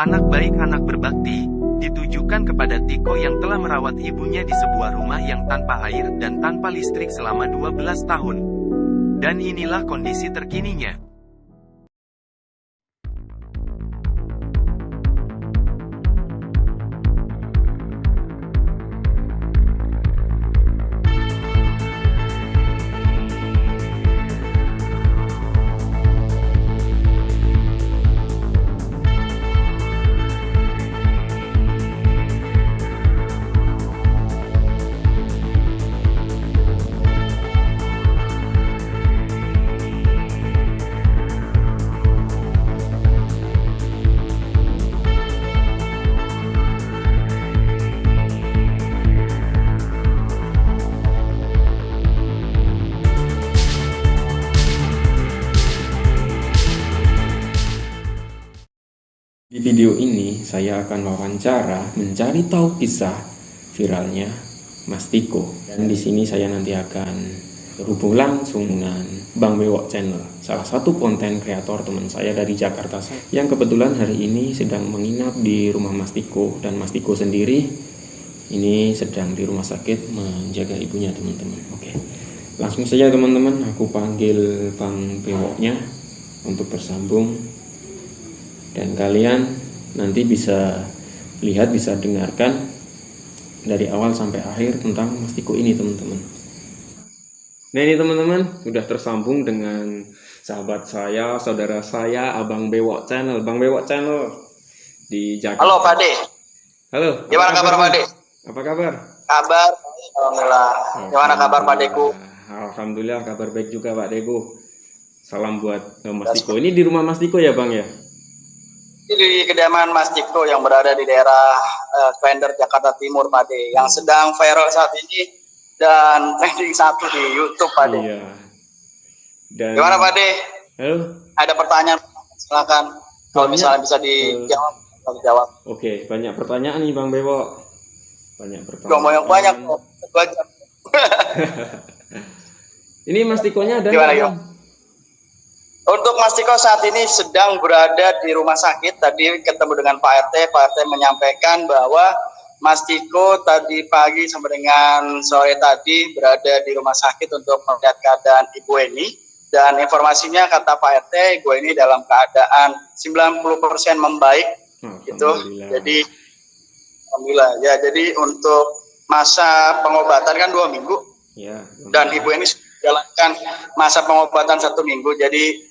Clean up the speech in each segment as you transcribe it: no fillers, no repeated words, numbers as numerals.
Anak baik anak berbakti, ditujukan kepada Tiko yang telah merawat ibunya di sebuah rumah yang tanpa air dan tanpa listrik selama 12 tahun. Dan inilah kondisi terkininya. Di video ini saya akan wawancara mencari tahu kisah viralnya Mas Tiko. Dan di sini saya nanti akan berhubung langsung dengan Bang Bewok Channel, salah satu konten kreator teman saya dari Jakarta yang kebetulan hari ini sedang menginap di rumah Mas Tiko. Dan Mas Tiko sendiri ini sedang di rumah sakit menjaga ibunya, teman-teman. Oke, langsung saja teman-teman, aku panggil Bang Bewoknya untuk bersambung. Dan kalian nanti bisa lihat, bisa dengarkan dari awal sampai akhir tentang Mas Tiko ini, teman-teman. Nah, ini teman-teman sudah tersambung dengan sahabat saya, saudara saya, Abang Bewok Channel. Bang Bewok Channel di Jakarta. Halo Pak De. Halo. Gimana kabar Pak De? Apa kabar? Kabar, alhamdulillah. Gimana kabar Pak Deku? Alhamdulillah, kabar baik juga Pak Deku. Salam buat Mas Tiko. Ini di rumah Mas Tiko ya Bang ya? Di kediaman Mas Tiko yang berada di daerah Klender, Jakarta Timur, Pak De, yang sedang viral saat ini dan trending satu di YouTube, Pak De. Iya. Dan gimana Pak De? Halo. Ada pertanyaan? Silakan. Kalau misalnya bisa dijawab, dijawab. Oke, banyak pertanyaan nih Bang Bewok. Banyak pertanyaan. Ngomong yang banyak kok. Ini Mas Tikonya ada gimana, nggak? Untuk Mas Tiko saat ini sedang berada di rumah sakit. Tadi ketemu dengan Pak RT. Pak RT menyampaikan bahwa Mas Tiko tadi pagi sampai dengan sore tadi berada di rumah sakit untuk melihat keadaan Ibu Eni. Dan informasinya kata Pak RT, Ibu Eni dalam keadaan 90% membaik. Gitu. Jadi alhamdulillah ya. Jadi untuk masa pengobatan kan 2 minggu. Ya, dan Ibu Eni jalankan masa pengobatan 1 minggu. Jadi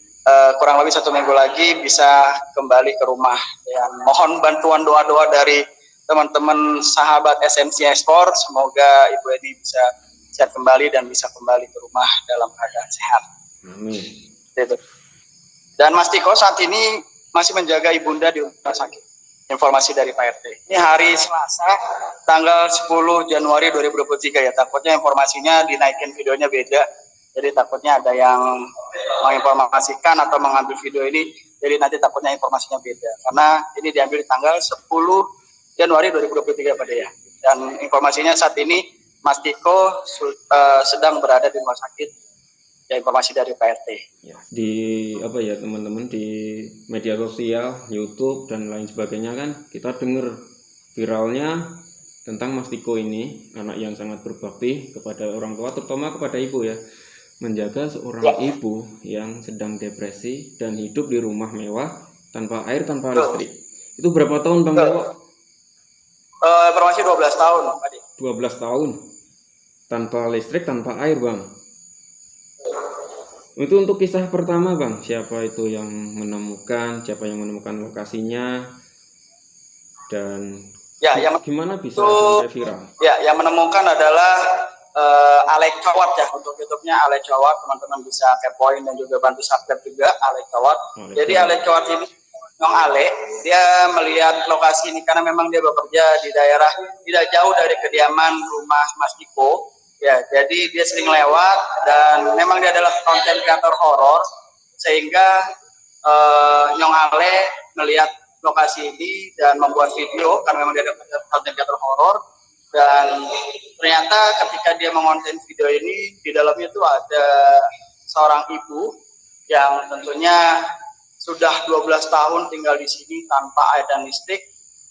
kurang lebih 1 minggu lagi bisa kembali ke rumah. Dan mohon bantuan doa-doa dari teman-teman sahabat SMC Esport, semoga Ibu Eni bisa sehat kembali dan bisa kembali ke rumah dalam keadaan sehat. Amin. Gitu. Dan Mas Tiko saat ini masih menjaga ibunda di rumah sakit. Informasi dari Pak RT. Ini hari Selasa, tanggal 10 Januari 2023 ya. Takutnya informasinya dinaikin videonya beda. Jadi takutnya ada yang menginformasikan atau mengambil video ini, jadi nanti takutnya informasinya beda. Karena ini diambil di tanggal 10 Januari 2023 Pak De ya. Dan informasinya saat ini Mas Tiko sedang berada di rumah sakit. Ya, informasi dari Pak RT. Ya, di apa ya teman-teman, di media sosial, YouTube dan lain sebagainya kan kita dengar viralnya tentang Mas Tiko ini, anak yang sangat berbakti kepada orang tua, terutama kepada ibu ya. Menjaga seorang ibu yang sedang depresi dan hidup di rumah mewah tanpa air, tanpa listrik. Itu berapa tahun Bang Bewok? Informasi 12 tahun Pak De. 12 tahun tanpa listrik, tanpa air Bang. Itu untuk kisah pertama Bang, siapa itu yang menemukan, siapa yang menemukan lokasinya, dan ya, gimana bisa sampai viral? Ya, yang menemukan adalah Alek Cawat ya, untuk YouTube-nya Alek Cawat, teman-teman bisa kepoin dan juga bantu subscribe juga Alek Cawat. Jadi Alek Cawat ini, Nong Ale, dia melihat lokasi ini karena memang dia bekerja di daerah tidak jauh dari kediaman rumah Mas Tiko. Ya, jadi dia sering lewat dan memang dia adalah konten kreator horor, sehingga Nyong Ale melihat lokasi ini dan membuat video karena memang dia adalah konten kreator horor. Dan ternyata ketika dia mengonten video ini, di dalamnya itu ada seorang ibu yang tentunya sudah 12 tahun tinggal di sini tanpa air dan listrik.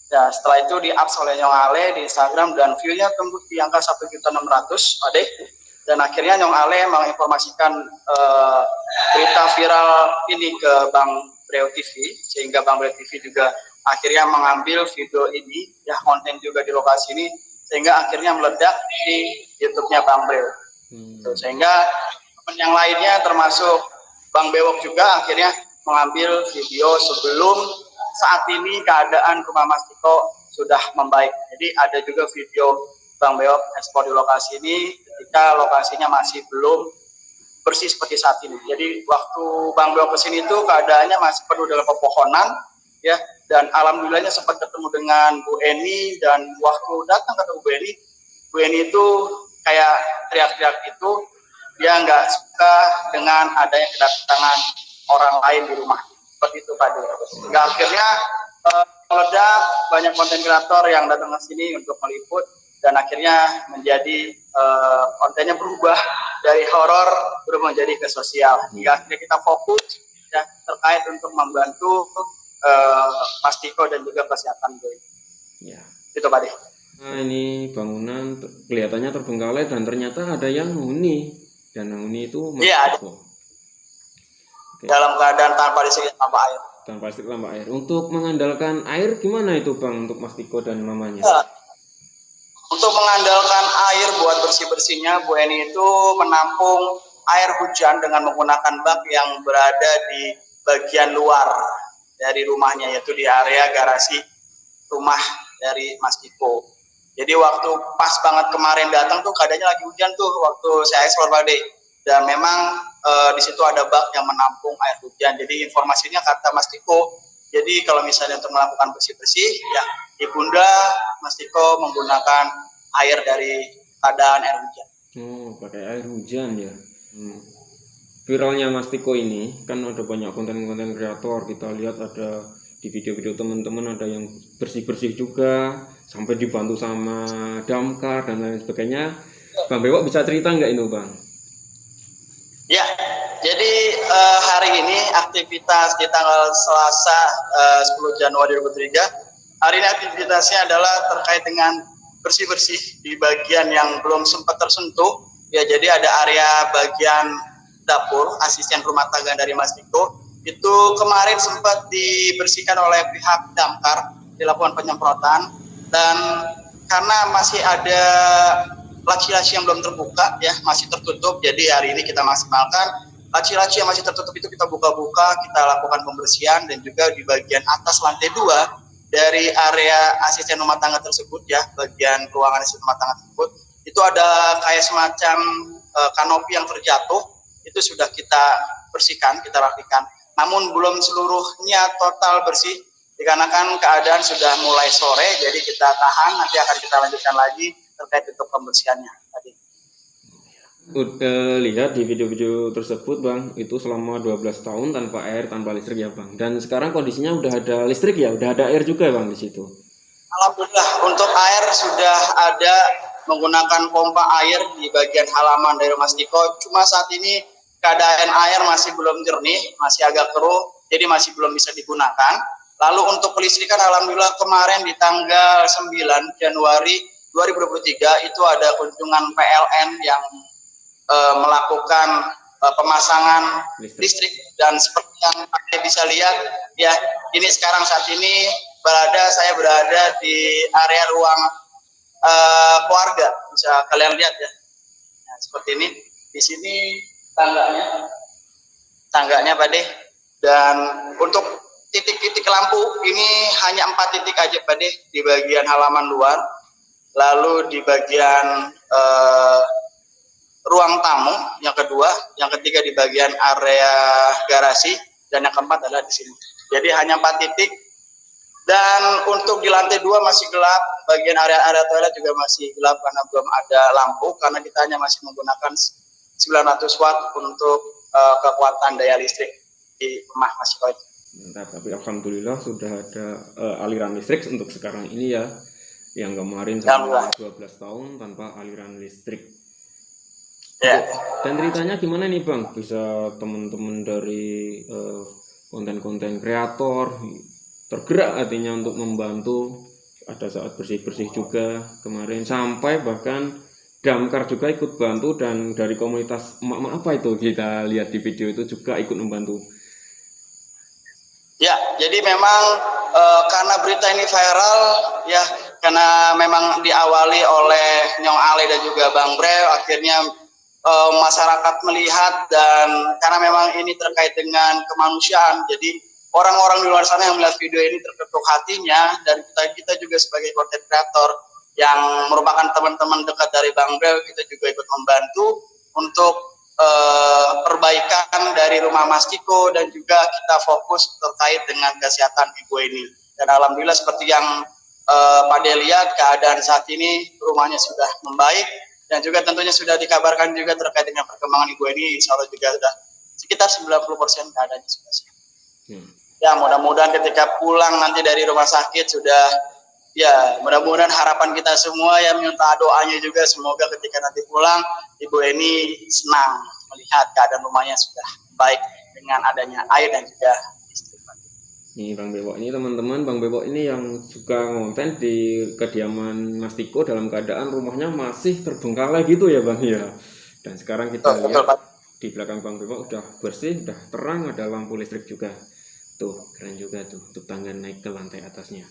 Ya, setelah itu di-up oleh Nyong Ale di Instagram dan view-nya tembus di angka 1.600.000, Pak De. Dan akhirnya Nyong Ale menginformasikan berita viral ini ke Bang Breo TV, sehingga Bang Breo TV juga akhirnya mengambil video ini, ya konten juga di lokasi ini, sehingga akhirnya meledak di YouTube-nya Bang Breo. Sehingga yang lainnya termasuk Bang Bewok juga akhirnya mengambil video sebelum saat ini keadaan rumah Mas Tiko sudah membaik. Jadi ada juga video Bang Bewok ekspor di lokasi ini ketika lokasinya masih belum bersih seperti saat ini. Jadi waktu Bang Bewok kesini itu keadaannya masih penuh dengan pepohonan, ya. Dan alhamdulillahnya sempat ketemu dengan Bu Eni, dan waktu datang ketemu Bu Eni itu kayak teriak-teriak itu, dia nggak suka dengan adanya kedatangan orang lain di rumah. Seperti itu Pak. Sehingga akhirnya meledak, banyak konten kreator yang datang ke sini untuk meliput, dan akhirnya menjadi kontennya berubah dari horor berubah menjadi ke sosial. Hingga akhirnya kita fokus ya terkait untuk membantu Mas Tiko dan juga kesehatan gue. Ya. Itu Pak De. Nah, ini bangunan kelihatannya terbengkalai dan ternyata ada yang huni, dan yang huni itu Mas Tiko. Dalam keadaan tanpa listrik tanpa air. Tanpa listrik tanpa air. Untuk mengandalkan air gimana itu Bang untuk Mas Tiko dan mamanya? Ya. Untuk mengandalkan air buat bersih-bersihnya, Bu Eni itu menampung air hujan dengan menggunakan bak yang berada di bagian luar dari rumahnya, yaitu di area garasi rumah dari Mas Tiko. Jadi waktu pas banget kemarin datang tuh keadaannya lagi hujan tuh waktu saya ekspor Pak De. Dan memang di situ ada bak yang menampung air hujan. Jadi informasinya kata Mas Tiko, jadi kalau misalnya untuk melakukan bersih-bersih, ya Ibunda Mas Tiko menggunakan air dari keadaan air hujan. Oh, pakai air hujan ya. Viralnya Mas Tiko ini kan ada banyak konten-konten kreator, kita lihat ada di video-video teman-teman ada yang bersih-bersih juga, sampai dibantu sama damkar dan lain sebagainya. Bang Bewok bisa cerita nggak ini Bang? Ya, jadi hari ini aktivitas di tanggal Selasa 10 Januari 2023, hari ini aktivitasnya adalah terkait dengan bersih-bersih di bagian yang belum sempat tersentuh. Ya, jadi ada area bagian dapur, asisten rumah tangga dari Mas Tiko, itu kemarin sempat dibersihkan oleh pihak damkar, dilakukan penyemprotan, dan karena masih ada laci-laci yang belum terbuka, ya masih tertutup, jadi hari ini kita maksimalkan laci-laci yang masih tertutup itu kita buka-buka, kita lakukan pembersihan, dan juga di bagian atas lantai 2 dari area asisten rumah tangga tersebut, ya bagian ruangan asisten rumah tangga tersebut, itu ada kayak semacam kanopi yang terjatuh, itu sudah kita bersihkan, kita rapikan. Namun belum seluruhnya total bersih, dikarenakan keadaan sudah mulai sore, jadi kita tahan, nanti akan kita lanjutkan lagi terkait untuk pembersihannya tadi. Lihat di video-video tersebut Bang, itu selama 12 tahun tanpa air, tanpa listrik ya Bang. Dan sekarang kondisinya udah ada listrik ya, udah ada air juga Bang di situ. Alhamdulillah, untuk air sudah ada menggunakan pompa air di bagian halaman dari Mas Tiko. Cuma saat ini keadaan air masih belum jernih, masih agak keruh, jadi masih belum bisa digunakan. Lalu untuk kelistrikan, alhamdulillah kemarin di tanggal 9 Januari 2023 itu ada kunjungan PLN yang melakukan pemasangan listrik, dan seperti yang Anda bisa lihat, ya ini sekarang saat ini saya berada di area ruang keluarga, bisa kalian lihat ya. Nah, seperti ini, di sini tangganya Pak De, dan untuk titik-titik lampu ini hanya 4 titik aja Pak De di bagian halaman luar, lalu di bagian ruang tamu yang kedua, yang ketiga di bagian area garasi, dan yang keempat adalah di sini. Jadi hanya 4 titik, dan untuk di lantai 2 masih gelap, bagian area toilet juga masih gelap karena belum ada lampu, karena kita hanya masih menggunakan 900 watt untuk kekuatan daya listrik di rumah Mas Tiko. Tapi alhamdulillah sudah ada aliran listrik untuk sekarang ini ya, yang kemarin selama 12 tahun tanpa aliran listrik. Ya. Dan ceritanya gimana nih Bang, bisa teman-teman dari konten-konten kreator tergerak hatinya untuk membantu. Ada saat bersih-bersih juga kemarin, sampai bahkan damkar juga ikut bantu, dan dari komunitas emak-emak apa itu kita lihat di video itu juga ikut membantu. Ya, jadi memang karena berita ini viral ya, karena memang diawali oleh Nyong Ale dan juga Bang Bre, akhirnya masyarakat melihat, dan karena memang ini terkait dengan kemanusiaan, jadi orang-orang di luar sana yang melihat video ini terketuk hatinya, dan kita juga sebagai content creator yang merupakan teman-teman dekat dari Bang Bel, kita juga ikut membantu untuk perbaikan dari rumah Mas Tiko, dan juga kita fokus terkait dengan kesehatan ibu ini. Dan alhamdulillah seperti yang Pak De lihat, keadaan saat ini rumahnya sudah membaik, dan juga tentunya sudah dikabarkan juga terkait dengan perkembangan ibu ini, insya Allah juga sudah sekitar 90% keadaannya sudah siap. Ya, mudah-mudahan ketika pulang nanti dari rumah sakit sudah, ya mudah-mudahan harapan kita semua yang minta doanya juga, semoga ketika nanti pulang ibu ini senang melihat keadaan rumahnya sudah baik dengan adanya air dan juga listrik. Nih Bang Bebok ini teman-teman, Bang Bebok ini yang suka ngonten di kediaman Mas Tiko dalam keadaan rumahnya masih terbengkalai gitu ya Bang ya. Dan sekarang kita lihat di belakang Bang Bebok udah bersih, udah terang, ada lampu listrik juga. Tuh, keren juga tuh untuk tangga naik ke lantai atasnya.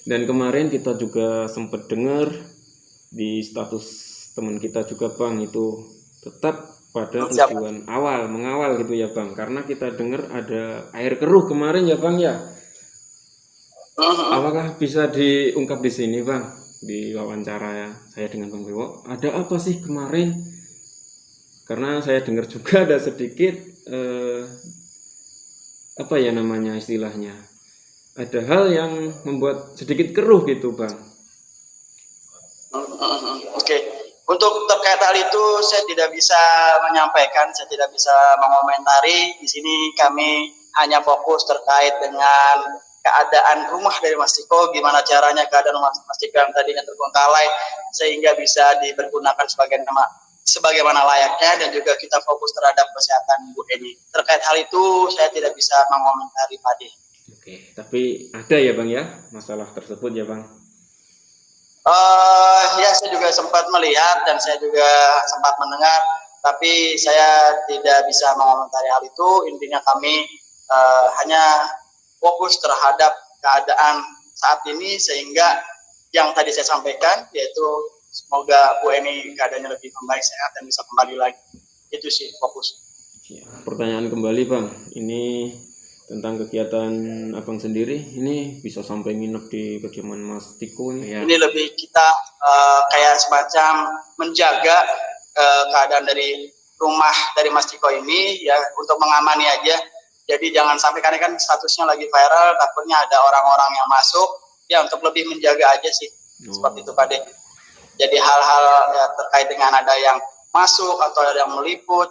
Dan kemarin kita juga sempat dengar di status teman kita juga Bang, itu tetap pada tujuan awal, mengawal gitu ya Bang. Karena kita dengar ada air keruh kemarin ya Bang ya. Apakah bisa diungkap di sini Bang, di wawancara saya dengan Bang Bebok, ada apa sih kemarin? Karena saya dengar juga ada sedikit apa ya namanya istilahnya, ada hal yang membuat sedikit keruh gitu Bang. Oke. Untuk terkait hal itu saya tidak bisa menyampaikan, saya tidak bisa mengomentari. Di sini kami hanya fokus terkait dengan keadaan rumah dari Mas Tiko, gimana caranya keadaan Mas Tiko yang tadinya terbengkalai sehingga bisa dipergunakan sebagaimana layaknya, dan juga kita fokus terhadap kesehatan Ibu Eni. Terkait hal itu saya tidak bisa mengomentari Pak De. Oke, tapi ada ya Bang ya masalah tersebut ya Bang? Ya, saya juga sempat melihat dan saya juga sempat mendengar, tapi saya tidak bisa mengomentari hal itu. Intinya kami hanya fokus terhadap keadaan saat ini, sehingga yang tadi saya sampaikan yaitu semoga Bu Eni keadaannya lebih membaik, sehat, dan bisa kembali lagi. Itu sih fokus. Ya, pertanyaan kembali Bang, ini tentang kegiatan Abang sendiri, ini bisa sampai nginep di kediaman Mas Tiko nih ya? Ini lebih kita kayak semacam menjaga keadaan dari rumah dari Mas Tiko ini ya, untuk mengamani aja. Jadi jangan sampai, karena kan statusnya lagi viral, takutnya ada orang-orang yang masuk, ya untuk lebih menjaga aja sih. Seperti itu Pak De. Jadi hal-hal ya, terkait dengan ada yang masuk atau ada yang meliput,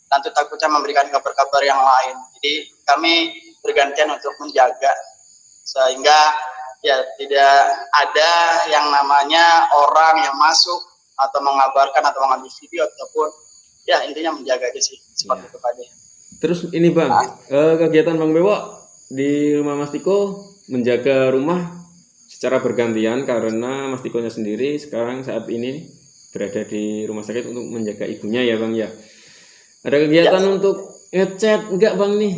nanti takutnya memberikan kabar-kabar yang lain. Jadi kami bergantian untuk menjaga, sehingga ya tidak ada yang namanya orang yang masuk atau mengabarkan atau mengambil video, ataupun ya intinya menjaga aja sih, seperti itu Pak De. Terus ini Bang, kegiatan Bang Bebok di rumah Mas Tiko menjaga rumah secara bergantian, karena Mas Tikonya sendiri sekarang saat ini berada di rumah sakit untuk menjaga ibunya ya Bang ya. Ada kegiatan ya untuk ngechat enggak Bang nih?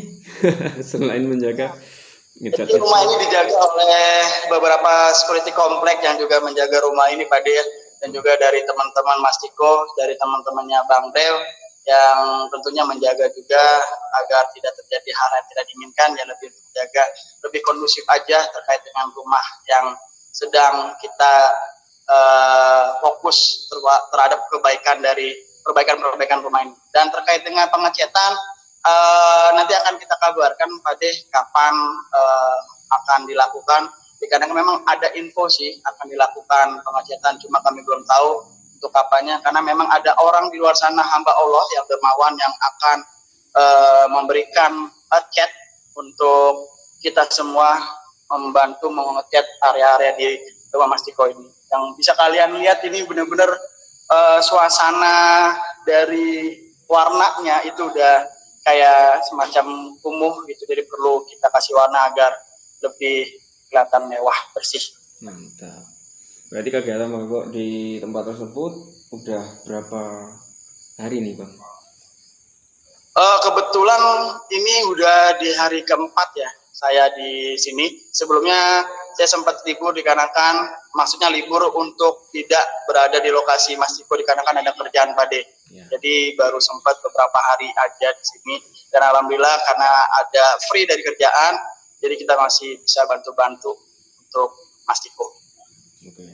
Selain menjaga ngechat. Jadi rumah ini dijaga oleh beberapa security komplek yang juga menjaga rumah ini Pak De, dan juga dari teman-teman Mas Tiko, dari teman-temannya Bang Del yang tentunya menjaga juga agar tidak terjadi hal yang tidak diinginkan, ya lebih menjaga, lebih kondusif aja terkait dengan rumah yang sedang kita fokus terhadap perbaikan rumah ini. Dan terkait dengan pengecetan, nanti akan kita kabarkan Pak De kapan akan dilakukan. Karena memang ada info sih akan dilakukan pengecetan, cuma kami belum tahu untuk kapannya, karena memang ada orang di luar sana, hamba Allah yang dermawan, yang akan memberikan chat untuk kita semua membantu mengecat area-area di rumah Mas Tiko ini. Yang bisa kalian lihat ini benar-benar suasana dari warnanya itu udah kayak semacam kumuh gitu, jadi perlu kita kasih warna agar lebih kelihatan mewah, bersih. Mantap. Berarti kegiatan Bang Bewo di tempat tersebut udah berapa hari nih Bang? Kebetulan ini udah di hari keempat ya saya di sini. Sebelumnya saya sempat libur dikarenakan, maksudnya libur untuk tidak berada di lokasi Mas Tiko dikarenakan ada kerjaan Pak De. Ya. Jadi baru sempat beberapa hari aja di sini, dan alhamdulillah karena ada free dari kerjaan, jadi kita masih bisa bantu-bantu untuk Mas Tiko. Oke.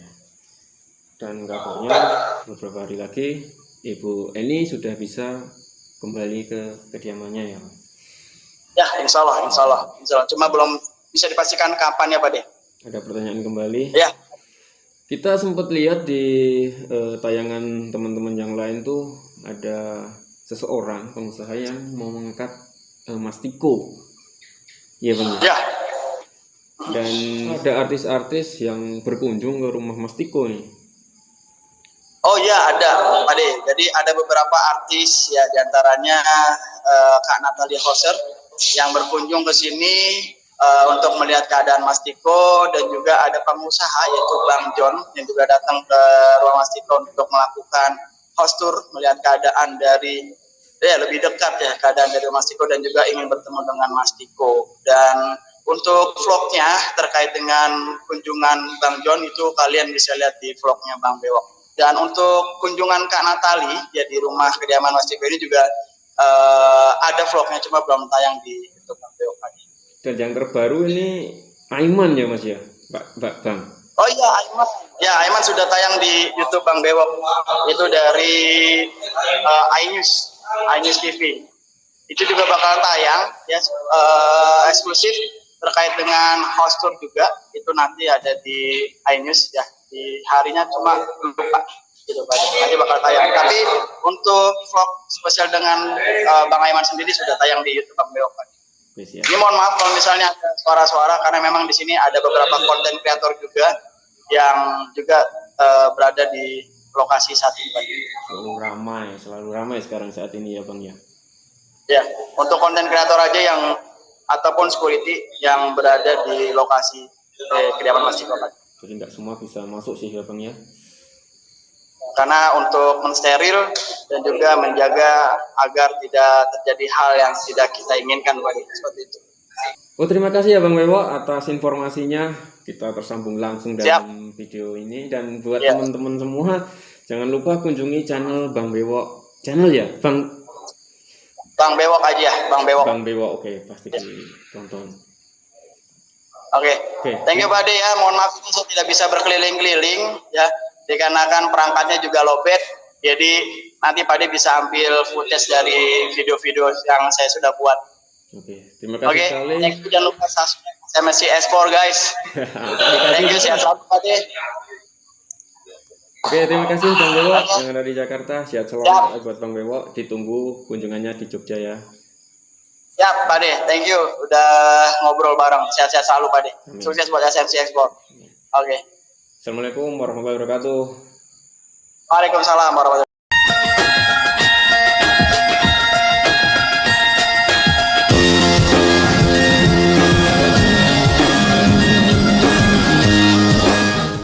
Dan kabarnya beberapa hari lagi Ibu Eni sudah bisa kembali ke kediamannya ya. Ya, insya Allah. Cuma belum bisa dipastikan kapan ya Pak De. Ada pertanyaan kembali. Ya. Kita sempat lihat di tayangan teman-teman yang lain tuh ada seseorang pengusaha yang mau mengangkat Mas Tiko. Iya Bang. Ya. Dan ada artis-artis yang berkunjung ke rumah Mas Tiko nih. Oh iya ada Pak De. Jadi ada beberapa artis ya, diantaranya Kak Natalia Hoser yang berkunjung ke sini untuk melihat keadaan Mas Tiko, dan juga ada pengusaha yaitu Bang John yang juga datang ke ruang Mas Tiko untuk melakukan house tour, melihat keadaan dari lebih dekat ya, keadaan dari Mas Tiko, dan juga ingin bertemu dengan Mas Tiko. Dan untuk vlognya terkait dengan kunjungan Bang John itu kalian bisa lihat di vlognya Bang Bewok. Dan untuk kunjungan Kak Natali ya di rumah kediaman Mas Tiko ini juga ada vlognya, cuma belum tayang di YouTube Bang Bewok tadi. Dan yang terbaru ini Aiman ya Mas ya, Bang. Oh iya Aiman, ya Aiman sudah tayang di YouTube Bang Bewok. Itu dari iNews TV. Itu juga bakal tayang ya, eksklusif terkait dengan house tour juga. Itu nanti ada di iNews ya, di harinya cuma lupa gitu Pak. Nanti bakal tayang. Tapi untuk vlog spesial dengan Bang Aiman sendiri sudah tayang di YouTube Bang Bewok Pak. Ini mohon maaf kalau misalnya ada suara-suara, karena memang di sini ada beberapa konten kreator juga yang juga berada di lokasi saat ini Pak. Selalu ramai sekarang saat ini ya Bang ya. Ya, untuk konten kreator aja yang ataupun security yang berada di lokasi kediaman Mas Tiko Pak. Jadi nggak semua bisa masuk sih ya Bang ya. Karena untuk mensteril dan juga menjaga agar tidak terjadi hal yang tidak kita inginkan Pak, seperti itu. Oh, terima kasih ya Bang Bewo atas informasinya. Kita tersambung langsung dalam video ini, dan buat teman-teman semua jangan lupa kunjungi channel Bang Bewo. Channel ya, Bang Bewok aja, Bang Bewok. Bang Bewo, oke, pasti ditonton. Oke. Thank you Pak De ya. Mohon maaf ini saya tidak bisa berkeliling-keliling ya, dikarenakan perangkatnya juga lowbat. Jadi nanti Pak De bisa ambil footage dari video-video yang saya sudah buat. Oke, terima kasih sekali. Thank you, jangan lupa subscribe MSC S4 guys. Thank you, sehat selalu Pak De. Oke, terima kasih Bang Bewo yang ada di Jakarta. Sehat selalu buat Bang Bewo. Ditunggu kunjungannya di Jogja ya. Siap Pak De, thank you udah ngobrol bareng. Sehat-sehat selalu Pak De. Sukses buat SMC Export. Oke. Assalamualaikum warahmatullahi wabarakatuh. Waalaikumsalam warahmatullahi wabarakatuh.